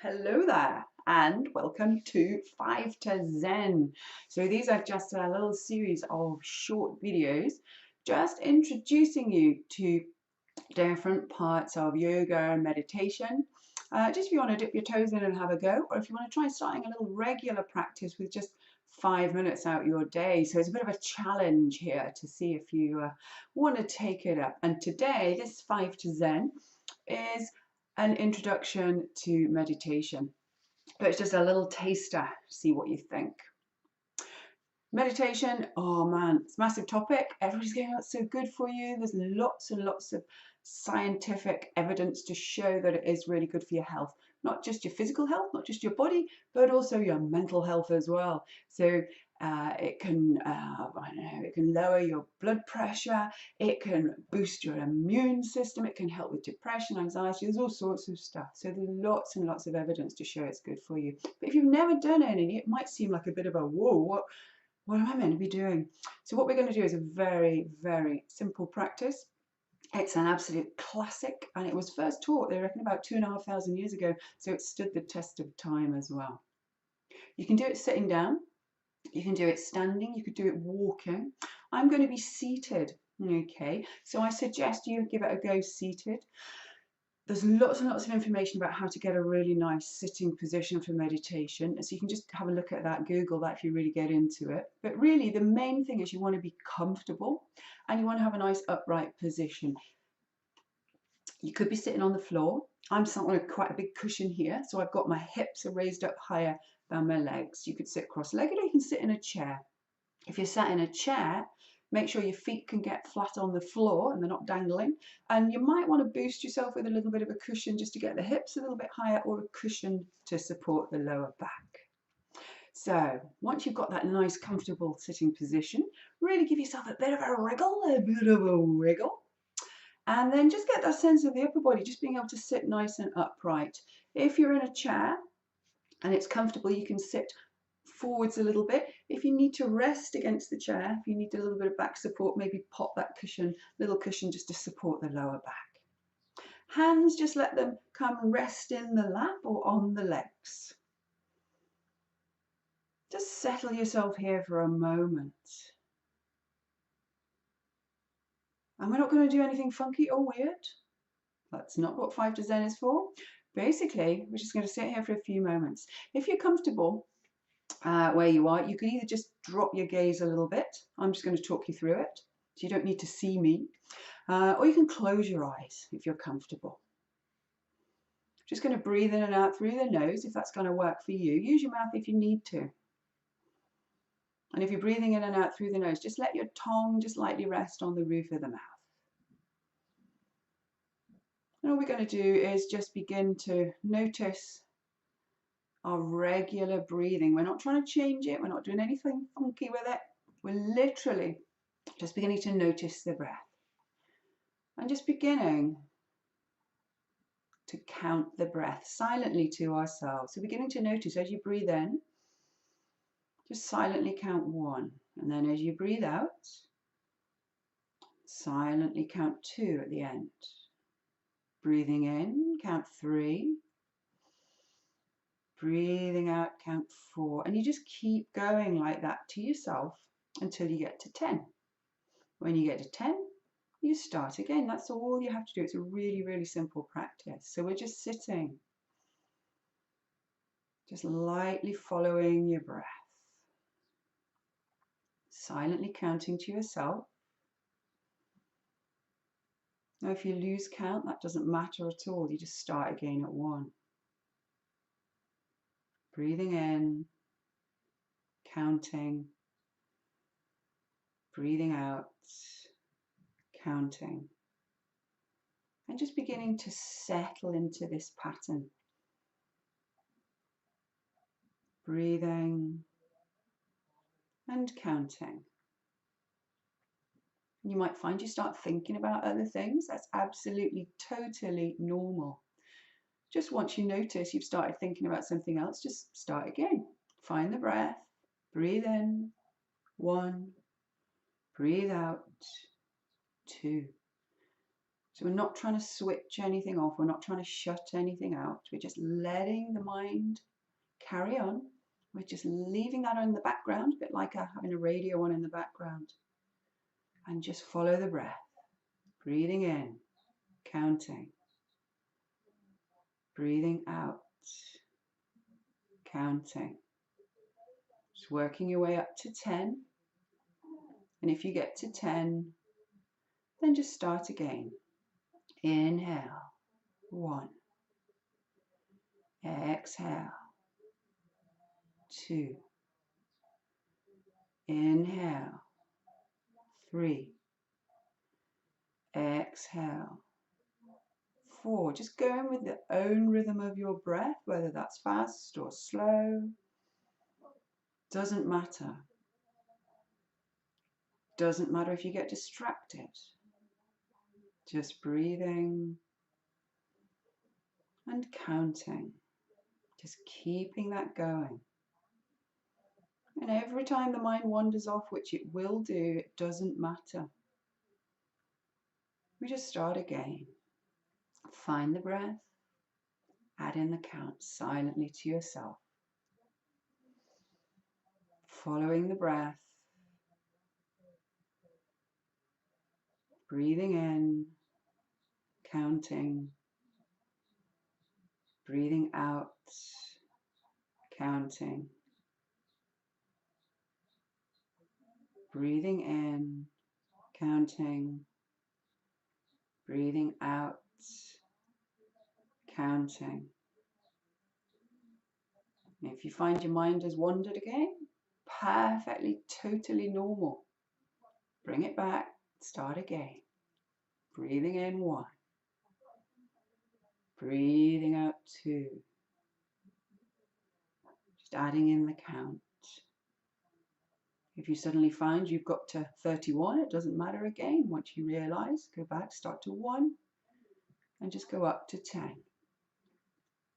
Hello there and welcome to 5 to Zen. So these are just a little series of short videos just introducing you to different parts of yoga and meditation. Just if you want to dip your toes in and have a go, or if you want to try starting a little regular practice with just 5 minutes out your day. So it's a bit of a challenge here to see if you want to take it up. And today, this 5 to Zen is an introduction to meditation. But it's just a little taster, see what you think. Meditation, oh man, it's a massive topic. Everybody's going, that's so good for you. There's lots and lots of scientific evidence to show that it is really good for your health. Not just your physical health, not just your body, but also your mental health as well. So it can lower your blood pressure, it can boost your immune system, it can help with depression, anxiety, there's all sorts of stuff. So there's lots and lots of evidence to show it's good for you. But if you've never done any, it might seem like a bit of a whoa, what am I meant to be doing? So what we're going to do is a very, very simple practice. It's an absolute classic, and it was first taught, they reckon, about 2,500 years ago, so it stood the test of time as well. You can do it sitting down, you can do it standing, you could do it walking. I'm going to be seated, okay? So I suggest you give it a go seated. There's lots and lots of information about how to get a really nice sitting position for meditation. So you can just have a look at that, Google that if you really get into it. But really the main thing is you want to be comfortable and you want to have a nice upright position. You could be sitting on the floor. I'm sitting on quite a big cushion here, so I've got my hips are raised up higher than my legs. You could sit cross-legged or you can sit in a chair. If you're sat in a chair, make sure your feet can get flat on the floor and they're not dangling. And you might want to boost yourself with a little bit of a cushion just to get the hips a little bit higher, or a cushion to support the lower back. So once you've got that nice comfortable sitting position, really give yourself a bit of a wriggle, and then just get that sense of the upper body, just being able to sit nice and upright. If you're in a chair and it's comfortable, you can sit forwards a little bit. If you need to rest against the chair, if you need a little bit of back support, maybe pop that cushion, little cushion, just to support the lower back. Hands, just let them come rest in the lap or on the legs. Just settle yourself here for a moment. And we're not going to do anything funky or weird. That's not what 5 to Zen is for. Basically, we're just going to sit here for a few moments. If you're comfortable where you are, you could either just drop your gaze a little bit. I'm just going to talk you through it, so you don't need to see me. Or you can close your eyes if you're comfortable. Just going to breathe in and out through the nose if that's going to work for you. Use your mouth if you need to. And if you're breathing in and out through the nose, just let your tongue just lightly rest on the roof of the mouth. And all we're going to do is just begin to notice our regular breathing. We're not trying to change it. We're not doing anything funky with it. We're literally just beginning to notice the breath. And just beginning to count the breath silently to ourselves. So beginning to notice as you breathe in, just silently count 1. And then as you breathe out, silently count 2 at the end. Breathing in, count 3. Breathing out, count 4. And you just keep going like that to yourself until you get to 10. When you get to 10, you start again. That's all you have to do. It's a really, really simple practice. So we're just sitting, just lightly following your breath, silently counting to yourself. Now, if you lose count, that doesn't matter at all. You just start again at 1. Breathing in, counting, breathing out, counting, and just beginning to settle into this pattern. Breathing and counting. You might find you start thinking about other things. That's absolutely, totally normal. Just once you notice you've started thinking about something else, just start again. Find the breath, breathe in, 1, breathe out, 2. So we're not trying to switch anything off. We're not trying to shut anything out. We're just letting the mind carry on. We're just leaving that on the background, a bit like having a radio on in the background. And just follow the breath. Breathing in, counting. Breathing out, counting. Just working your way up to 10. And if you get to 10, then just start again. Inhale, 1. Exhale, 2. Inhale, 3. Exhale, 4. Just going with the own rhythm of your breath, whether that's fast or slow. Doesn't matter. Doesn't matter if you get distracted. Just breathing and counting. Just keeping that going. And every time the mind wanders off, which it will do, it doesn't matter. We just start again. Find the breath. Add in the count silently to yourself. Following the breath. Breathing in. Counting. Breathing out. Counting. Breathing in. Counting. Breathing out. Counting. And if you find your mind has wandered again, perfectly, totally normal. Bring it back, start again. Breathing in 1. Breathing out 2. Just adding in the count. If you suddenly find you've got to 31, it doesn't matter again. Once you realize, go back, start to 1, and just go up to 10.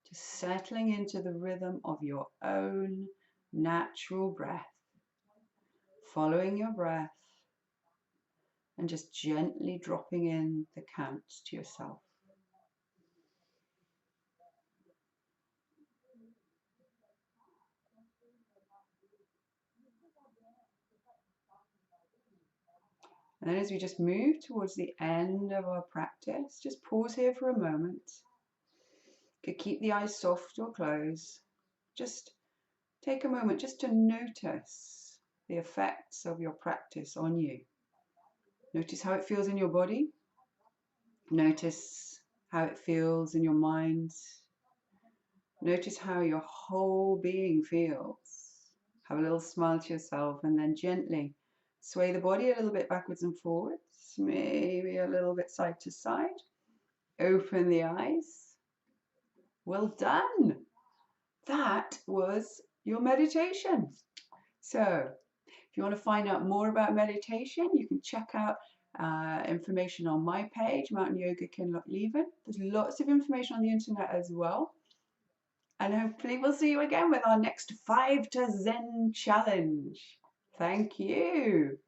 Just settling into the rhythm of your own natural breath. Following your breath and just gently dropping in the counts to yourself. And then as we just move towards the end of our practice, just pause here for a moment. You could keep the eyes soft or closed. Just take a moment just to notice the effects of your practice on you. Notice how it feels in your body. Notice how it feels in your mind. Notice how your whole being feels. Have a little smile to yourself and then gently sway the body a little bit backwards and forwards, maybe a little bit side to side. Open the eyes. Well done. That was your meditation. So if you want to find out more about meditation, you can check out information on my page, Mountain Yoga Kinlochleven. There's lots of information on the internet as well. And hopefully we'll see you again with our next 5 to Zen challenge. Thank you.